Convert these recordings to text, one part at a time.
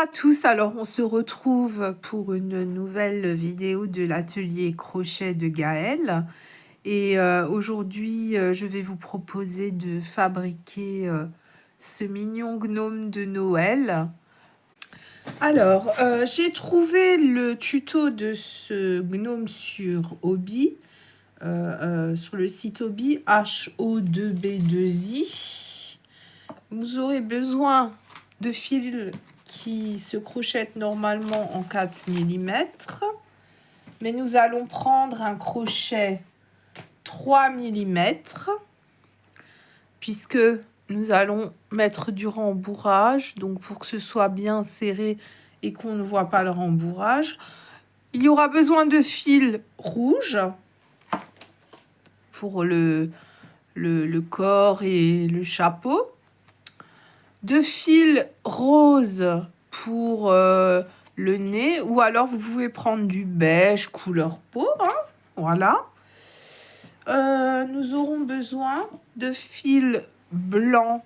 à tous, alors on se retrouve pour une nouvelle vidéo de l'atelier crochet de Gaëlle et aujourd'hui je vais vous proposer de fabriquer ce mignon gnome de Noël. Alors j'ai trouvé le tuto de ce gnome sur Hobby, sur le site Hobby HO2B2I. Vous aurez besoin de fils qui se crochette normalement en 4 mm, mais nous allons prendre un crochet 3 mm puisque nous allons mettre du rembourrage, donc pour que ce soit bien serré et qu'on ne voit pas le rembourrage. Il y aura besoin de fil rouge pour le corps et le chapeau, de fil rose pour le nez, ou alors vous pouvez prendre du beige couleur peau, hein, voilà. Nous aurons besoin de fil blanc,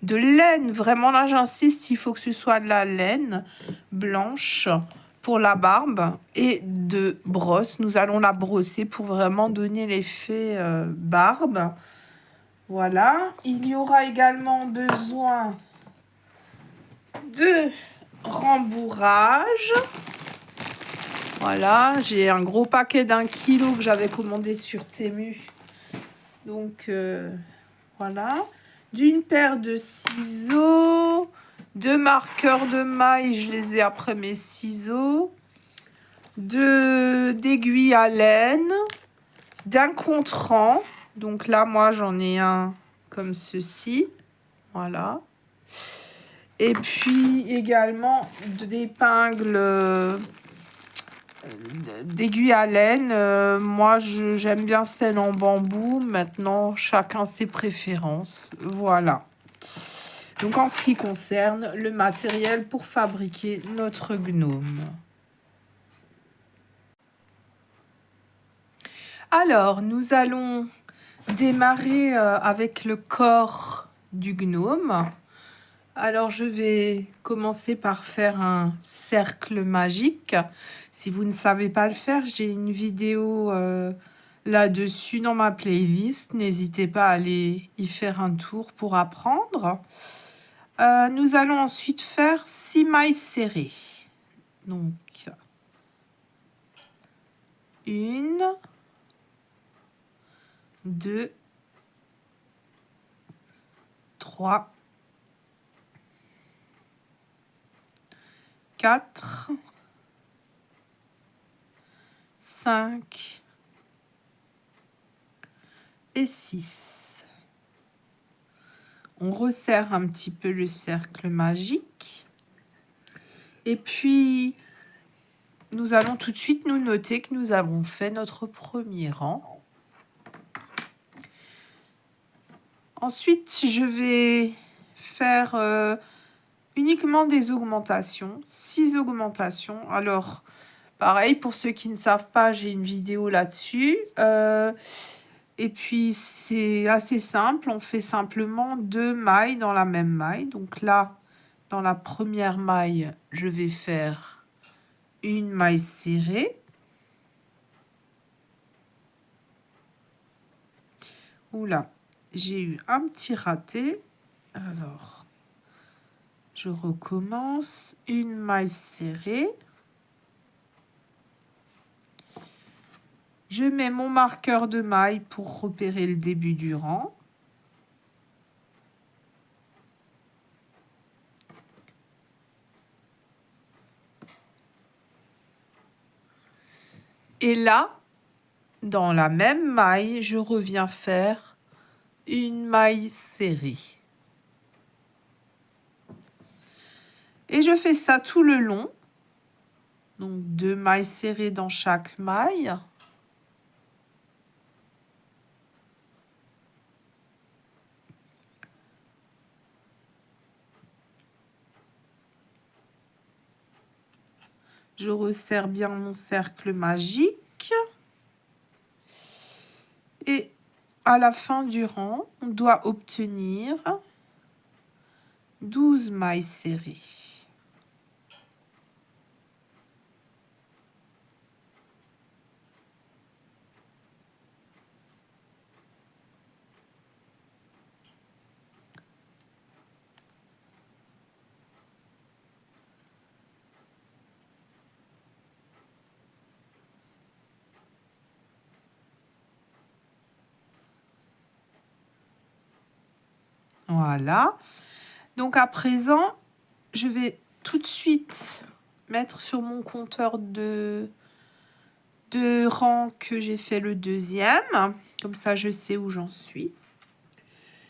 de laine, vraiment là j'insiste, il faut que ce soit de la laine blanche pour la barbe, et de brosse. Nous allons la brosser pour vraiment donner l'effet barbe. Voilà, il y aura également besoin de rembourrage. Voilà, j'ai un gros paquet d'1 kg que j'avais commandé sur Temu. Donc voilà, d'une paire de ciseaux, 2 marqueurs de mailles, je les ai après mes ciseaux, d'aiguilles à laine, d'un contrant. Donc là, moi, j'en ai un comme ceci. Voilà. Et puis également d'épingles, d'aiguilles à laine. Moi, j'aime bien celle en bambou. Maintenant, chacun ses préférences. Voilà. Donc, en ce qui concerne le matériel pour fabriquer notre gnome. Alors, nous allons démarrer avec le corps du gnome. Alors, je vais commencer par faire un cercle magique. Si vous ne savez pas le faire, j'ai une vidéo là-dessus dans ma playlist. N'hésitez pas à aller y faire un tour pour apprendre. Nous allons ensuite faire 6 mailles serrées. Donc, 1, 2, 3, 4, 5 et 6. On resserre un petit peu le cercle magique. Et puis, nous allons tout de suite nous noter que nous avons fait notre premier rang. Ensuite, je vais faire uniquement des augmentations, 6 augmentations. Alors, pareil, pour ceux qui ne savent pas, j'ai une vidéo là-dessus. Et puis, c'est assez simple. On fait simplement 2 mailles dans la même maille. Donc là, dans la première maille, je vais faire une maille serrée. Oula, j'ai eu un petit raté. Alors, je recommence. Une maille serrée. Je mets mon marqueur de maille pour repérer le début du rang. Et là, dans la même maille, je reviens faire une maille serrée. Et je fais ça tout le long. Donc 2 mailles serrées dans chaque maille. Je resserre bien mon cercle magique. Et à la fin du rang, on doit obtenir 12 mailles serrées. Voilà. Donc à présent, je vais tout de suite mettre sur mon compteur de rang que j'ai fait le deuxième. Comme ça, je sais où j'en suis.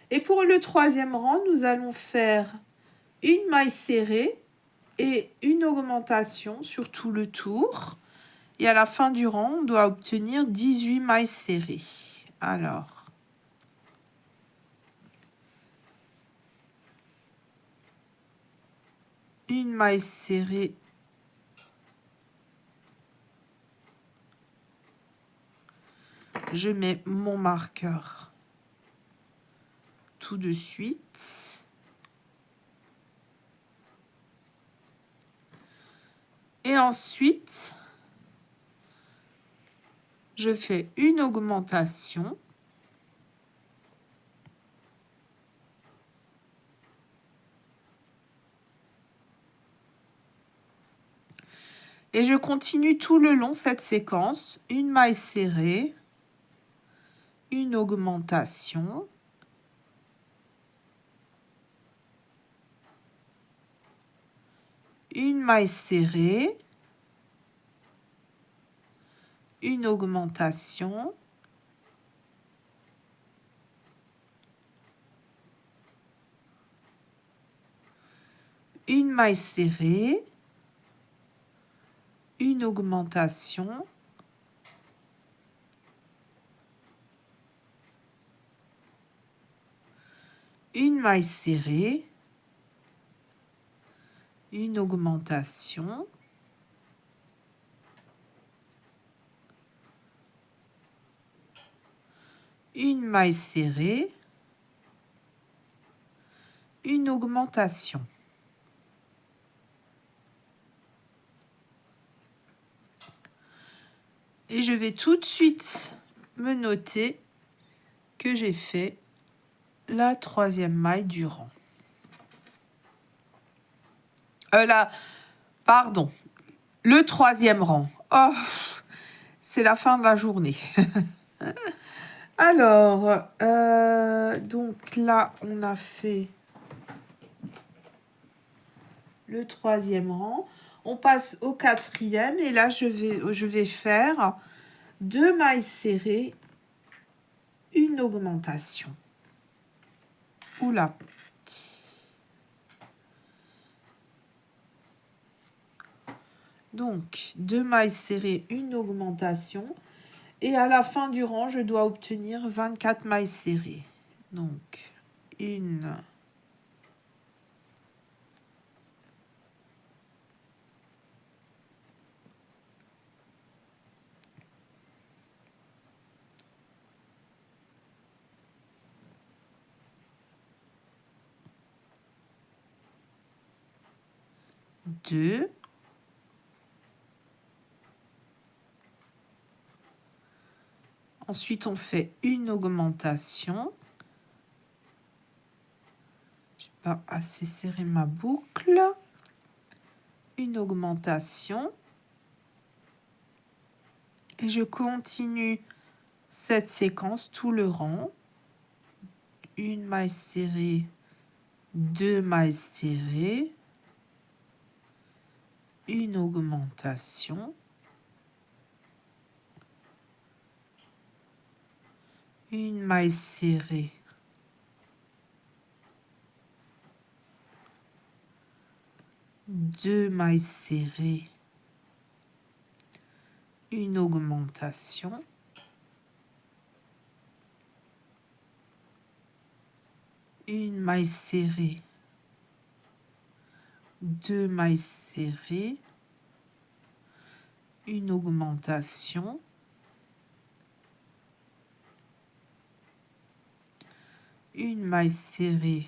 Et pour le troisième rang, nous allons faire une maille serrée et une augmentation sur tout le tour. Et à la fin du rang, on doit obtenir 18 mailles serrées. Alors, une maille serrée. Je mets mon marqueur tout de suite. Et ensuite, je fais une augmentation. Et je continue tout le long cette séquence. Une maille serrée, une augmentation, une maille serrée, une augmentation, une maille serrée, une augmentation, une maille serrée, une augmentation, une maille serrée, une augmentation. Et je vais tout de suite me noter que j'ai fait la troisième maille du rang. Pardon, le troisième rang. Oh, c'est la fin de la journée. Alors, donc là, on a fait le troisième rang. On passe au quatrième et là, je vais faire 2 mailles serrées, une augmentation. Oula. Donc, 2 mailles serrées, une augmentation. Et à la fin du rang, je dois obtenir 24 mailles serrées. Donc, une, deux, ensuite on fait une augmentation. Je n'ai pas assez serré ma boucle. Une augmentation. Et je continue cette séquence tout le rang. Une maille serrée, 2 mailles serrées, une augmentation, une maille serrée, deux mailles serrées, une augmentation, une maille serrée, deux mailles serrées, une augmentation, une maille serrée,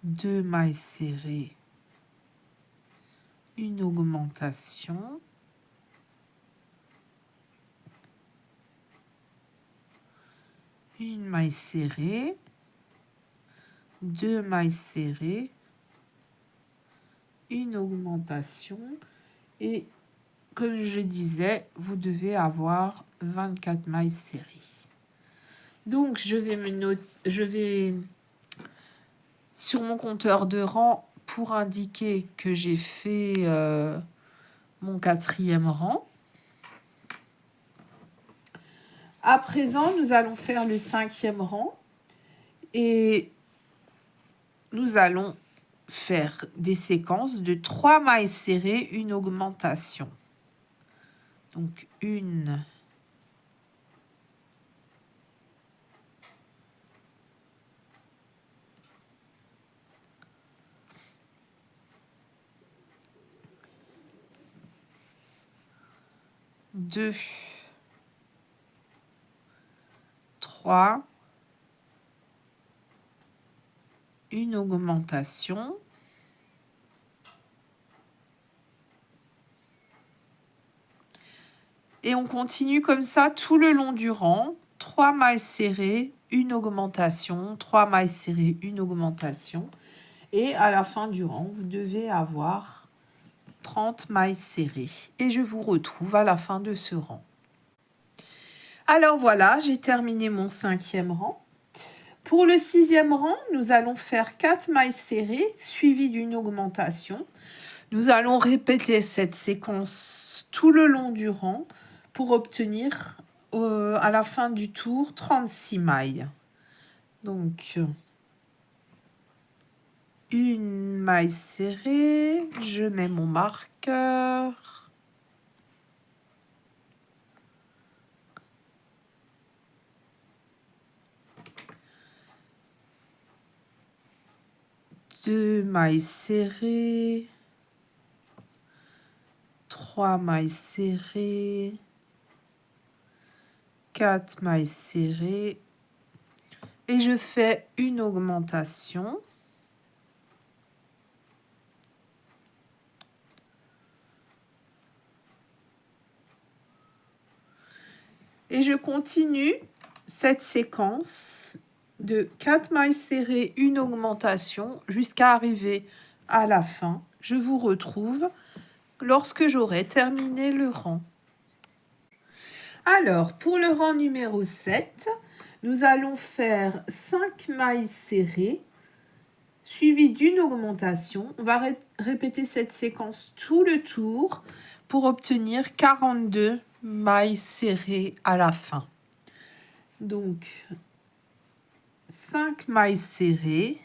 deux mailles serrées, une augmentation, une maille serrée, deux mailles serrées, une augmentation, et comme je disais, vous devez avoir 24 mailles serrées. Donc, je vais sur mon compteur de rang pour indiquer que j'ai fait mon 4e rang. À présent, nous allons faire le 5e rang et nous allons faire des séquences de 3 mailles serrées, une augmentation. Donc, 1, 2, 3, une augmentation. Et on continue comme ça tout le long du rang. 3 mailles serrées, une augmentation, 3 mailles serrées, une augmentation. Et à la fin du rang, vous devez avoir 30 mailles serrées. Et je vous retrouve à la fin de ce rang. Alors voilà, j'ai terminé mon 5e rang. Pour le 6e rang, nous allons faire 4 mailles serrées suivies d'une augmentation. Nous allons répéter cette séquence tout le long du rang pour obtenir à la fin du tour 36 mailles. Donc, une maille serrée, je mets mon marqueur. Deux mailles serrées. 3 mailles serrées. 4 mailles serrées. Et je fais une augmentation. Et je continue cette séquence de 4 mailles serrées, une augmentation, jusqu'à arriver à la fin. Je vous retrouve lorsque j'aurai terminé le rang. Alors, pour le rang numéro 7, nous allons faire 5 mailles serrées, suivies d'une augmentation. On va répéter cette séquence tout le tour pour obtenir 42 mailles serrées à la fin. Donc, 5 mailles serrées,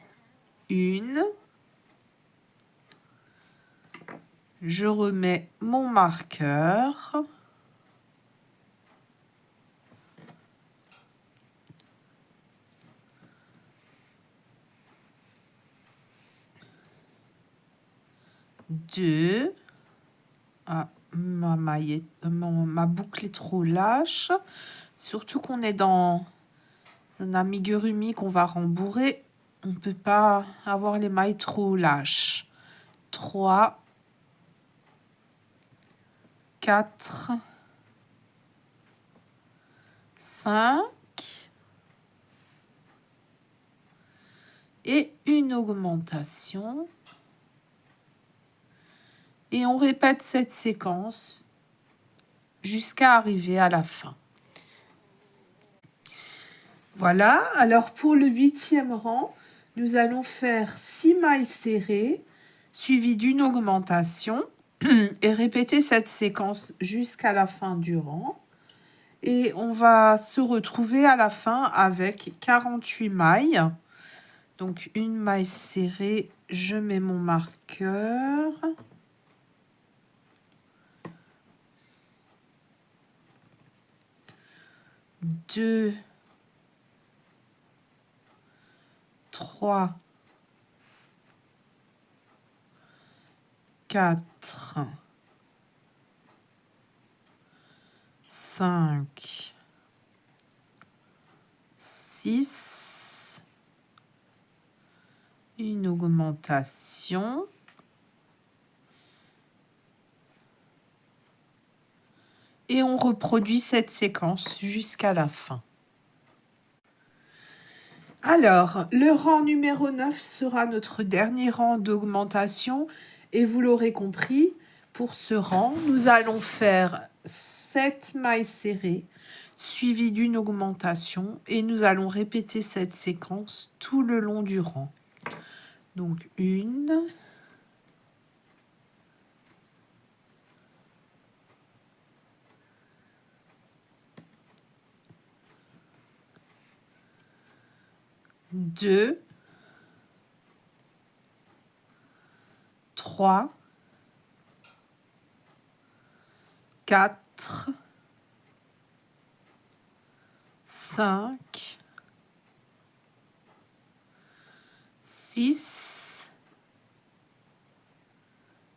une. Je remets mon marqueur. Deux. Ah, ma boucle est trop lâche. Surtout qu'on est dans un amigurumi qu'on va rembourrer. On ne peut pas avoir les mailles trop lâches. 3, 4, 5 et une augmentation. Et on répète cette séquence jusqu'à arriver à la fin. Voilà, alors pour le 8e rang, nous allons faire 6 mailles serrées suivies d'une augmentation et répéter cette séquence jusqu'à la fin du rang. Et on va se retrouver à la fin avec 48 mailles. Donc une maille serrée, je mets mon marqueur. Deux, 3, 4, 5, 6, une augmentation. Et on reproduit cette séquence jusqu'à la fin. Alors, le rang numéro 9 sera notre dernier rang d'augmentation. Et vous l'aurez compris, pour ce rang, nous allons faire 7 mailles serrées suivies d'une augmentation et nous allons répéter cette séquence tout le long du rang. Donc 1, 2, 3, 4, 5, 6,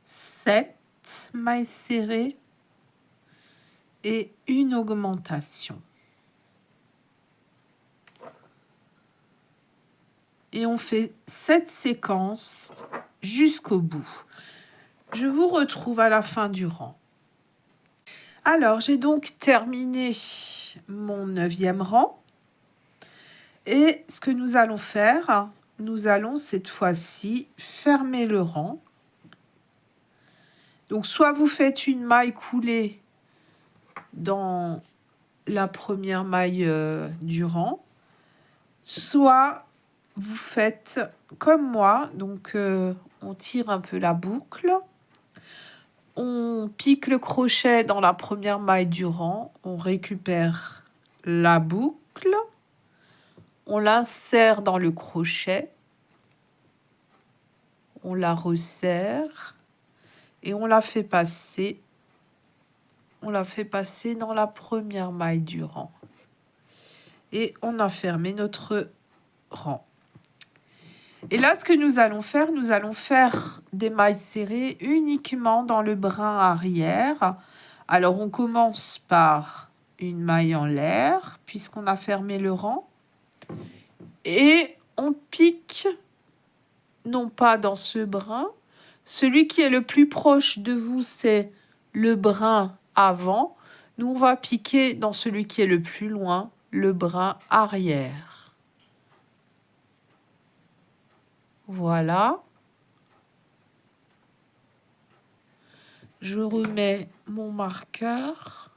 7 mailles serrées et une augmentation. Et on fait cette séquence jusqu'au bout. Je vous retrouve à la fin du rang. Alors, j'ai donc terminé mon 9e rang. Et ce que nous allons faire, nous allons cette fois-ci fermer le rang. Donc, soit vous faites une maille coulée dans la première maille du rang, soit vous faites comme moi, donc on tire un peu la boucle, on pique le crochet dans la première maille du rang, on récupère la boucle, on l'insère dans le crochet, on la resserre et on la fait passer. On la fait passer dans la première maille du rang. Et on a fermé notre rang. Et là, ce que nous allons faire des mailles serrées uniquement dans le brin arrière. Alors, on commence par une maille en l'air, puisqu'on a fermé le rang. Et on pique, non pas dans ce brin. Celui qui est le plus proche de vous, c'est le brin avant. Nous, on va piquer dans celui qui est le plus loin, le brin arrière. Voilà. Je remets mon marqueur.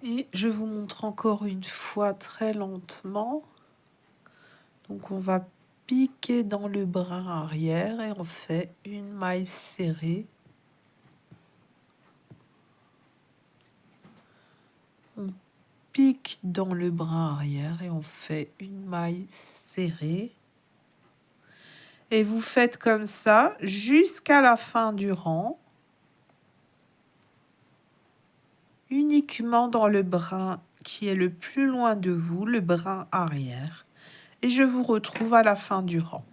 Et je vous montre encore une fois très lentement. Donc on va piquer dans le brin arrière et on fait une maille serrée. On pique dans le brin arrière et on fait une maille serrée. Et vous faites comme ça jusqu'à la fin du rang. Uniquement dans le brin qui est le plus loin de vous, le brin arrière. Et je vous retrouve à la fin du rang.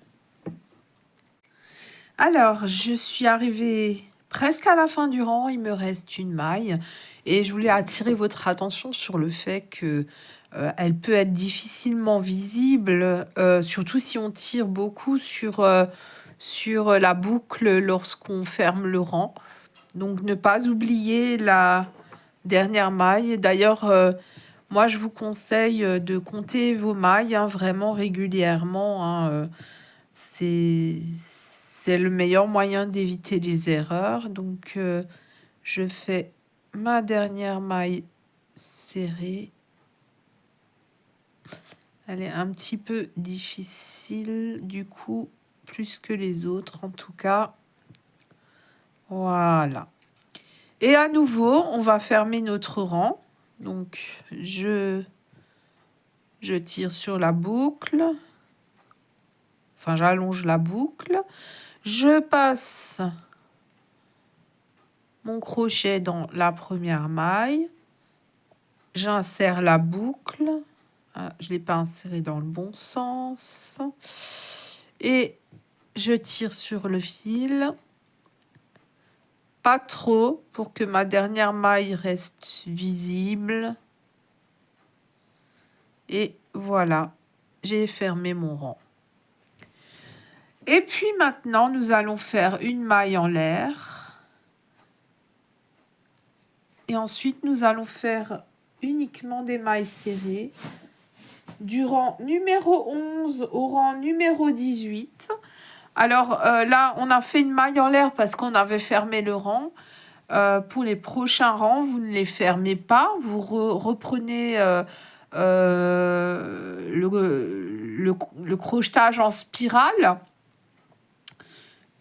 Alors, je suis arrivée presque à la fin du rang, il me reste une maille. Et je voulais attirer votre attention sur le fait que elle peut être difficilement visible, surtout si on tire beaucoup sur la boucle lorsqu'on ferme le rang. Donc, ne pas oublier la dernière maille. D'ailleurs, moi, je vous conseille de compter vos mailles vraiment régulièrement. C'est le meilleur moyen d'éviter les erreurs. Donc, je fais ma dernière maille serrée. Elle est un petit peu difficile, du coup, plus que les autres en tout cas. Voilà. Et à nouveau, on va fermer notre rang. Donc, je tire sur la boucle. Enfin, j'allonge la boucle. Je passe mon crochet dans la première maille. J'insère la boucle. Ah, je ne l'ai pas inséré dans le bon sens. Et je tire sur le fil. Pas trop pour que ma dernière maille reste visible. Et voilà, j'ai fermé mon rang. Et puis maintenant, nous allons faire une maille en l'air. Et ensuite, nous allons faire uniquement des mailles serrées du rang numéro 11 au rang numéro 18. Alors là, on a fait une maille en l'air parce qu'on avait fermé le rang. Pour les prochains rangs, vous ne les fermez pas. Vous reprenez le crochetage en spirale.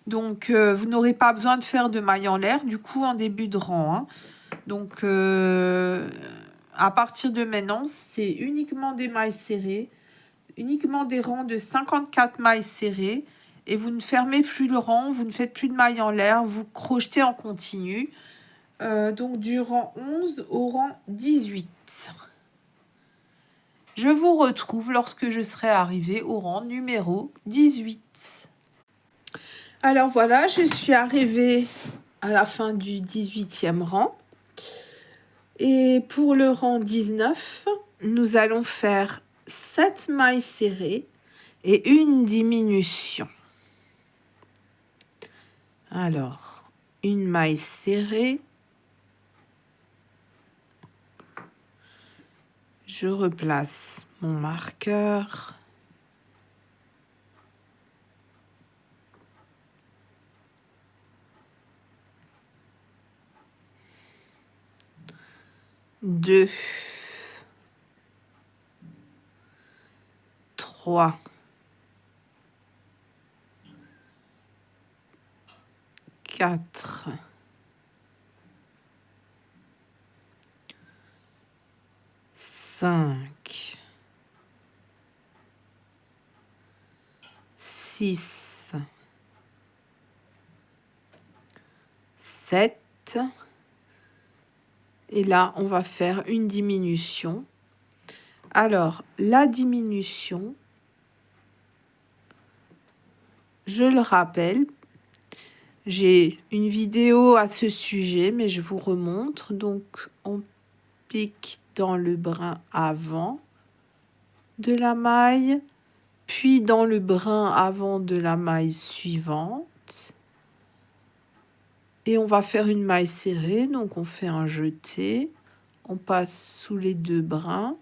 Donc, vous n'aurez pas besoin de faire de maille en l'air, du coup, en début de rang. Hein. Donc, à partir de maintenant, c'est uniquement des mailles serrées, uniquement des rangs de 54 mailles serrées. Et vous ne fermez plus le rang, vous ne faites plus de mailles en l'air, vous crochetez en continu. Donc, du rang 11 au rang 18. Je vous retrouve lorsque je serai arrivée au rang numéro 18. Alors voilà, je suis arrivée à la fin du 18e rang. Et pour le rang 19, nous allons faire 7 mailles serrées et une diminution. Alors, une maille serrée. Je replace mon marqueur. Deux, 3, 4, 5, 6, 7. Et là, on va faire une diminution. Alors, la diminution, je le rappelle, j'ai une vidéo à ce sujet, mais je vous remontre. Donc, on pique dans le brin avant de la maille, puis dans le brin avant de la maille suivante. Et on va faire une maille serrée, donc on fait un jeté, on passe sous les deux brins,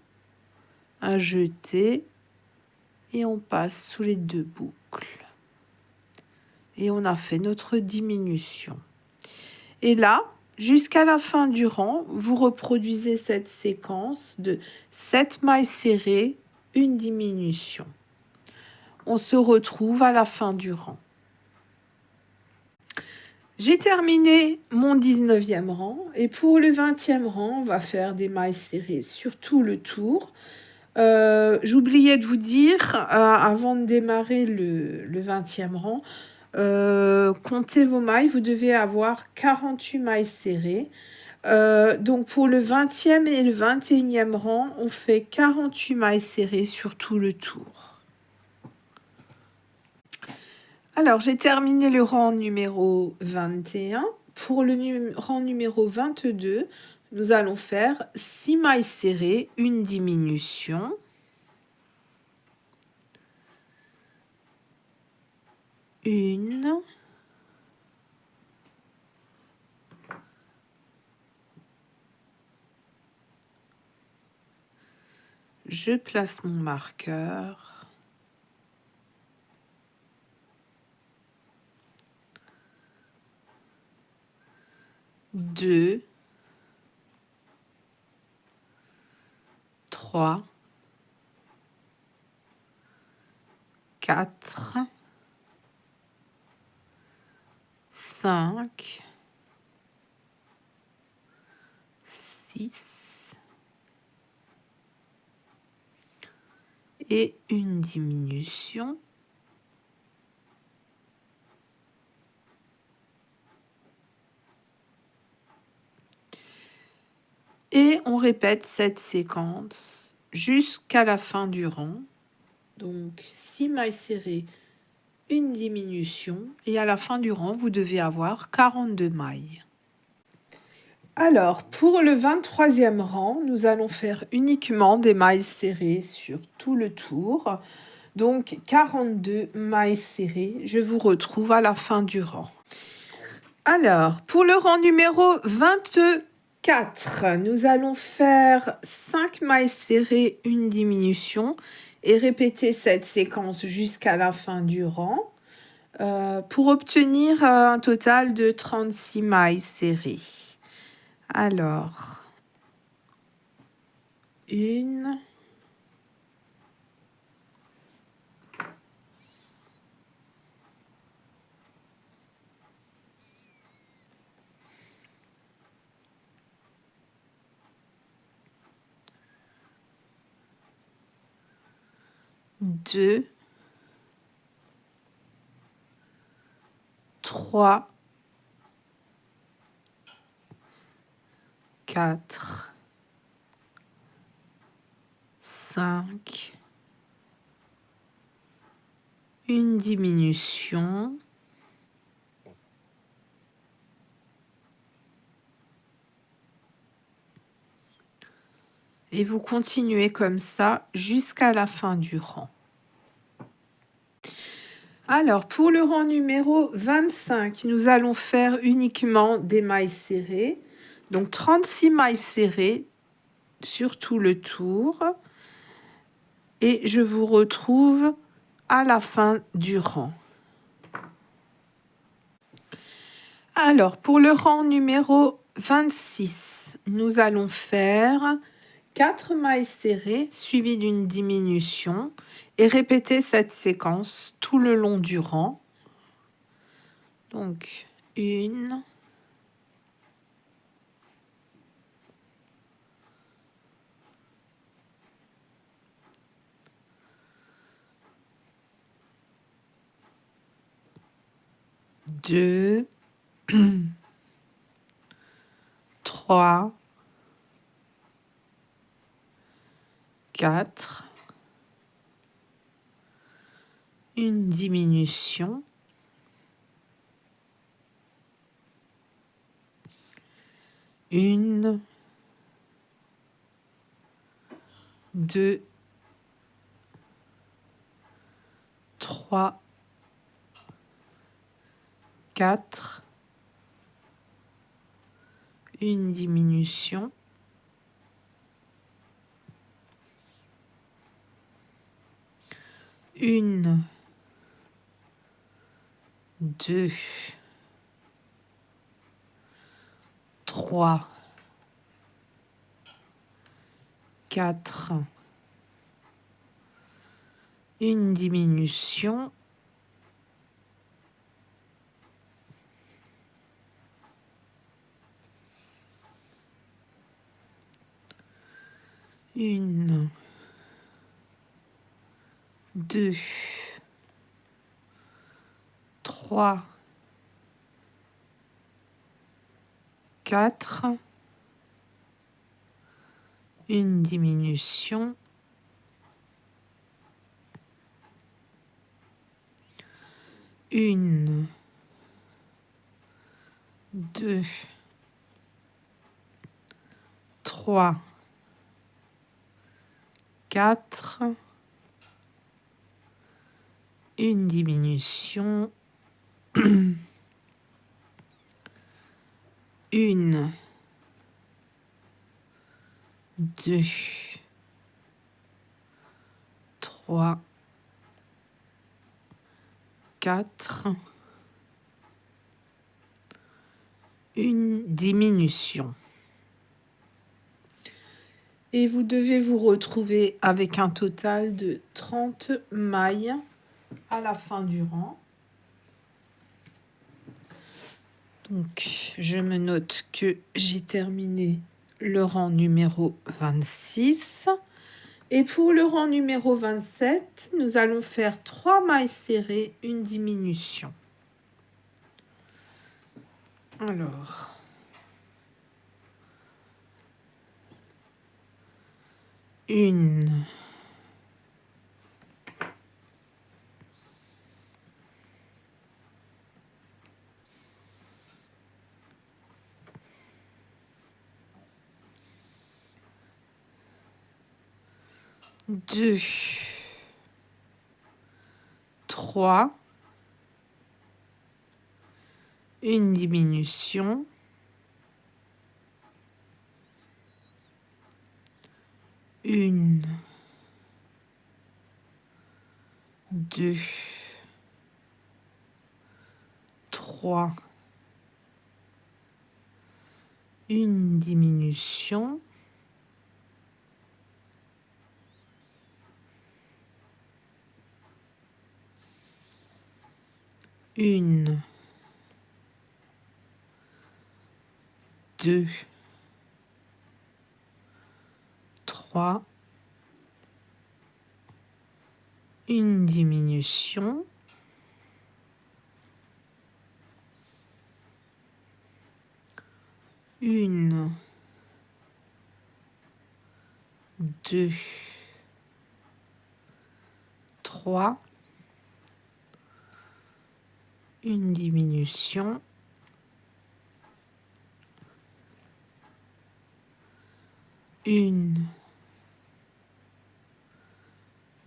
un jeté, et on passe sous les deux boucles. Et on a fait notre diminution. Et là, jusqu'à la fin du rang, vous reproduisez cette séquence de 7 mailles serrées, une diminution. On se retrouve à la fin du rang. J'ai terminé mon 19e rang et pour le 20e rang, on va faire des mailles serrées sur tout le tour. J'oubliais de vous dire, avant de démarrer le 20e rang, comptez vos mailles, vous devez avoir 48 mailles serrées. Donc pour le 20e et le 21e rang, on fait 48 mailles serrées sur tout le tour. Alors, j'ai terminé le rang numéro 21. Pour le rang numéro 22, nous allons faire 6 mailles serrées, une diminution. Une. Je place mon marqueur. 2, 3, 4, 5, 6 et une diminution. Et on répète cette séquence jusqu'à la fin du rang. Donc 6 mailles serrées, une diminution. Et à la fin du rang, vous devez avoir 42 mailles. Alors, pour le 23e rang, nous allons faire uniquement des mailles serrées sur tout le tour. Donc 42 mailles serrées. Je vous retrouve à la fin du rang. Alors, pour le rang numéro 24, 4, nous allons faire 5 mailles serrées, une diminution et répéter cette séquence jusqu'à la fin du rang pour obtenir un total de 36 mailles serrées. Alors, 1, 2, 3, 4, 5, une diminution, et vous continuez comme ça jusqu'à la fin du rang. Alors, pour le rang numéro 25, nous allons faire uniquement des mailles serrées. Donc, 36 mailles serrées sur tout le tour. Et je vous retrouve à la fin du rang. Alors, pour le rang numéro 26, nous allons faire 4 mailles serrées suivies d'une diminution et répéter cette séquence tout le long du rang. Donc, 1, 2, 3, 4, une diminution, une, 2, 3, 4, une diminution, une, 2, 3, 4, une diminution, une, 2, 3, 4, une diminution, une, 2, 3, 4, une diminution, une, 2, 3, 4, une diminution. Et vous devez vous retrouver avec un total de 30 mailles à la fin du rang. Donc, je me note que j'ai terminé le rang numéro 26. Et pour le rang numéro 27, nous allons faire 3 mailles serrées, une diminution. Alors, 1, 2, 3, une diminution, 1, 2, 3, une diminution, 1, 2, 3, une diminution, 1, 2, 3, une diminution, 1,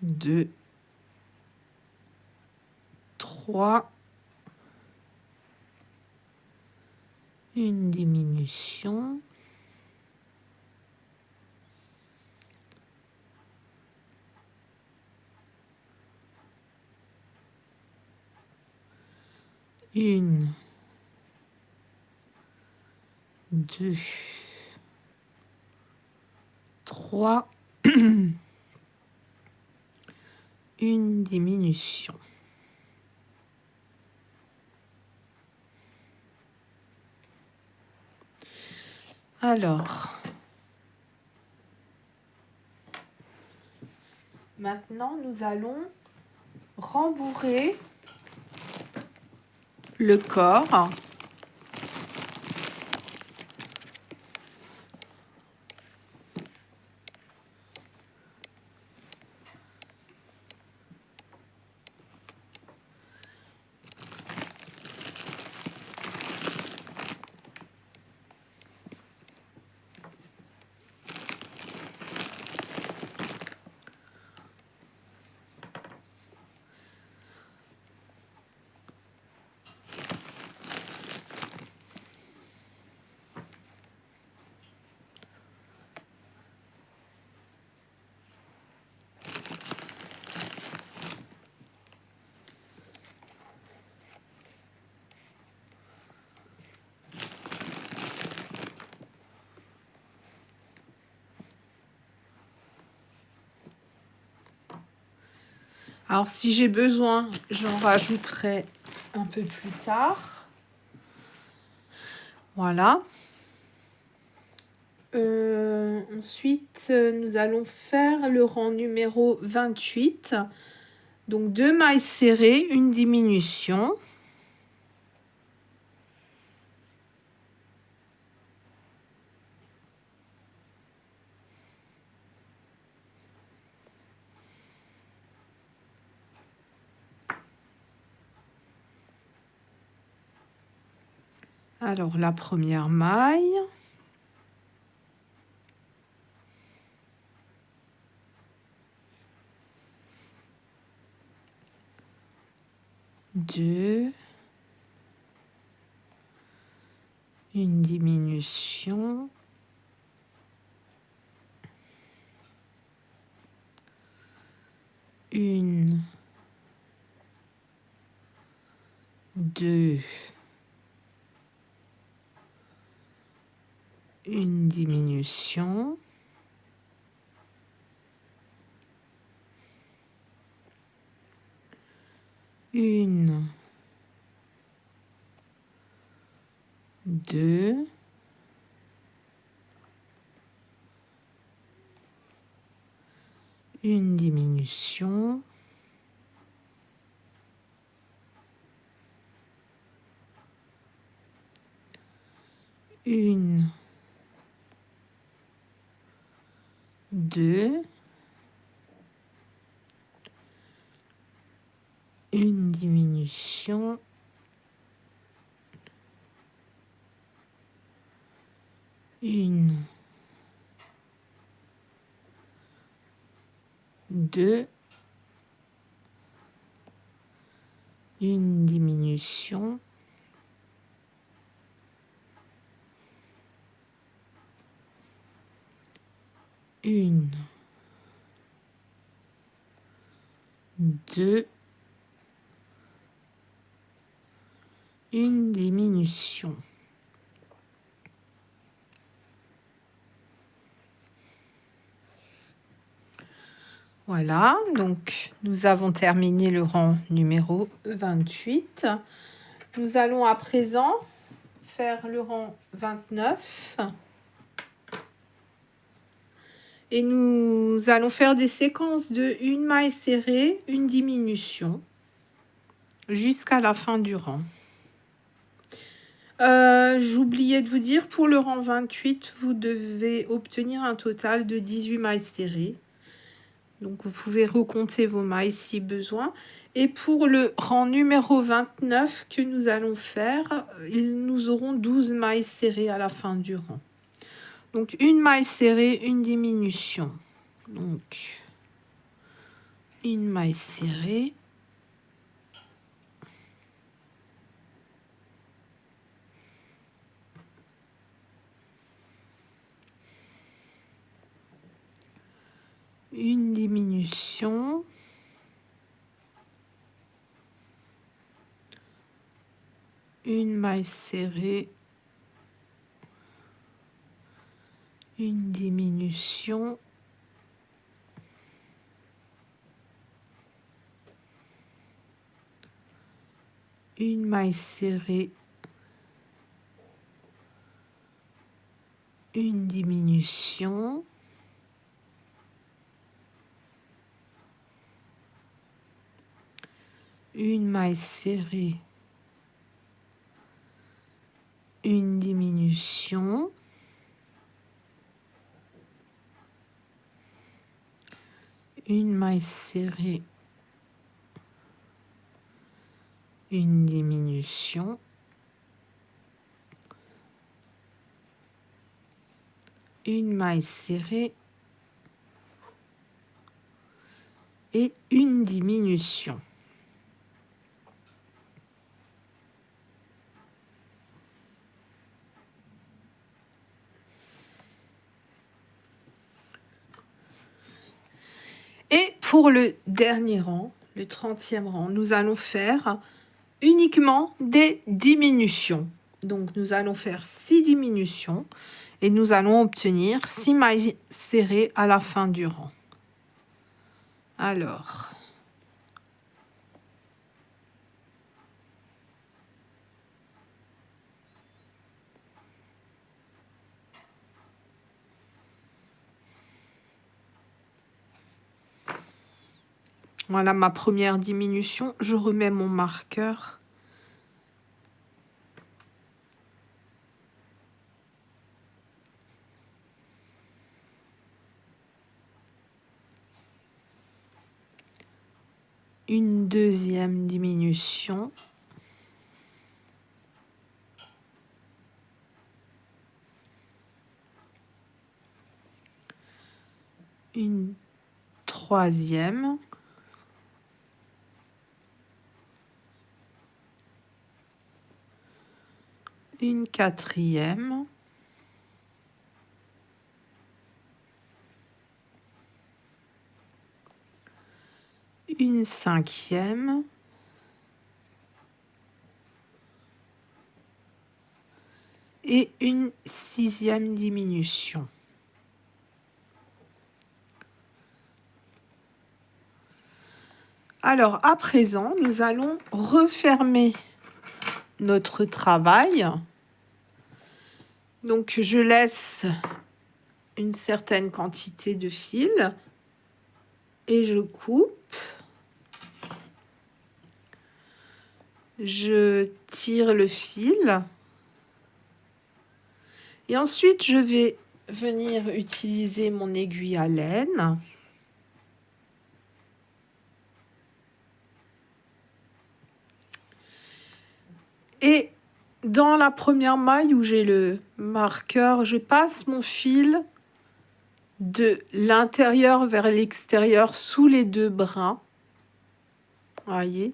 2, 3, une diminution, 1, 2, 3, une diminution. Alors, maintenant nous allons rembourrer le corps. Alors, si j'ai besoin, j'en rajouterai un peu plus tard. Voilà. Ensuite, nous allons faire le rang numéro 28. Donc, 2 mailles serrées, une diminution. Alors, la première maille. Deux. Une diminution. Une. Deux. Une diminution. Une. Deux. Une diminution. Une. Deux. Une diminution. Une. Deux. Une diminution. Une. 2, une diminution. Voilà, donc nous avons terminé le rang numéro 28. Nous allons à présent faire le rang 29. Et nous allons faire des séquences de une maille serrée, une diminution, jusqu'à la fin du rang. J'oubliais de vous dire, pour le rang 28, vous devez obtenir un total de 18 mailles serrées. Donc, vous pouvez recompter vos mailles si besoin. Et pour le rang numéro 29 que nous allons faire, nous aurons 12 mailles serrées à la fin du rang. Donc, une maille serrée, une diminution. Donc, une maille serrée. Une diminution. Une maille serrée. Une diminution. Une maille serrée. Une diminution. Une maille serrée, une diminution, une maille serrée, une diminution, une maille serrée et une diminution. Et pour le dernier rang, le 30e rang, nous allons faire uniquement des diminutions. Donc, nous allons faire 6 diminutions et nous allons obtenir 6 mailles serrées à la fin du rang. Alors, voilà ma première diminution. Je remets mon marqueur. Une deuxième diminution. Une troisième. Une quatrième. Une cinquième. Et une sixième diminution. Alors, à présent, nous allons refermer notre travail. Donc, je laisse une certaine quantité de fil et je coupe. Je tire le fil. Et ensuite, je vais venir utiliser mon aiguille à laine. Et dans la première maille où j'ai le marqueur, je passe mon fil de l'intérieur vers l'extérieur sous les deux brins. Voyez.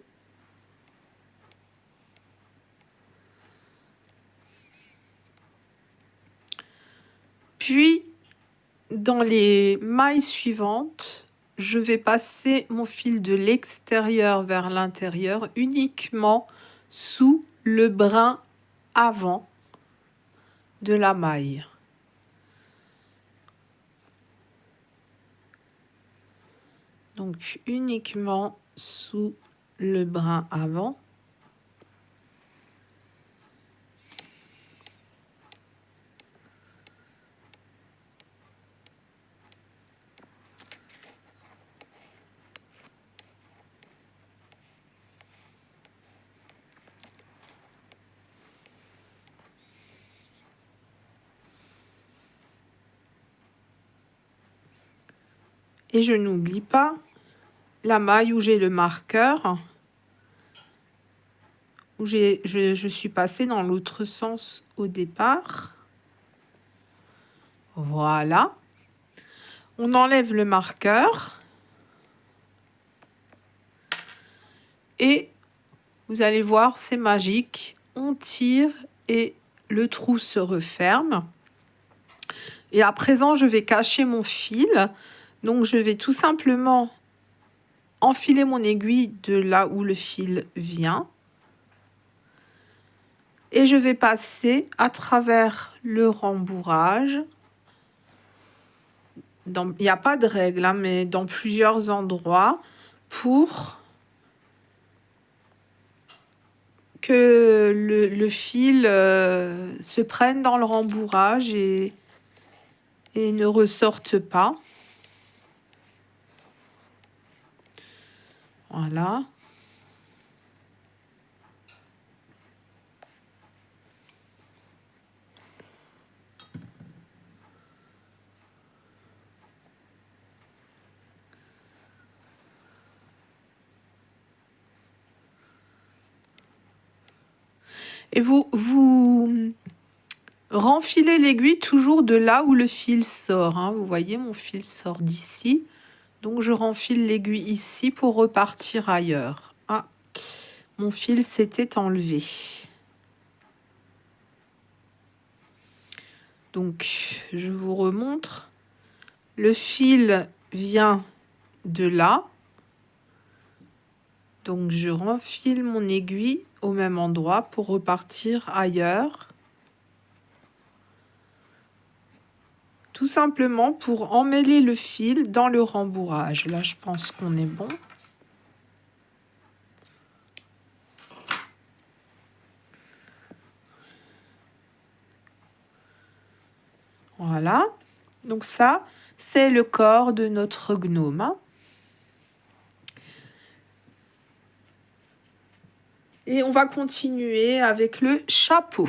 Puis, dans les mailles suivantes, je vais passer mon fil de l'extérieur vers l'intérieur uniquement sous le brin avant de la maille. Donc uniquement sous le brin avant. Et je n'oublie pas la maille où j'ai le marqueur, où je suis passée dans l'autre sens au départ. Voilà. On enlève le marqueur. Et vous allez voir, c'est magique. On tire et le trou se referme. Et à présent, je vais cacher mon fil. Donc, je vais tout simplement enfiler mon aiguille de là où le fil vient. Et je vais passer à travers le rembourrage. Il n'y a pas de règle, hein, mais dans plusieurs endroits pour que le fil se prenne dans le rembourrage et ne ressorte pas. Voilà. Et vous renfilez l'aiguille toujours de là où le fil sort. Hein. Vous voyez, mon fil sort d'ici. Donc, je renfile l'aiguille ici pour repartir ailleurs. Ah, mon fil s'était enlevé. Donc, je vous remontre. Le fil vient de là. Donc, je renfile mon aiguille au même endroit pour repartir ailleurs. Tout simplement pour emmêler le fil dans le rembourrage. Là, je pense qu'on est bon. Voilà. Donc ça, c'est le corps de notre gnome. Et on va continuer avec le chapeau.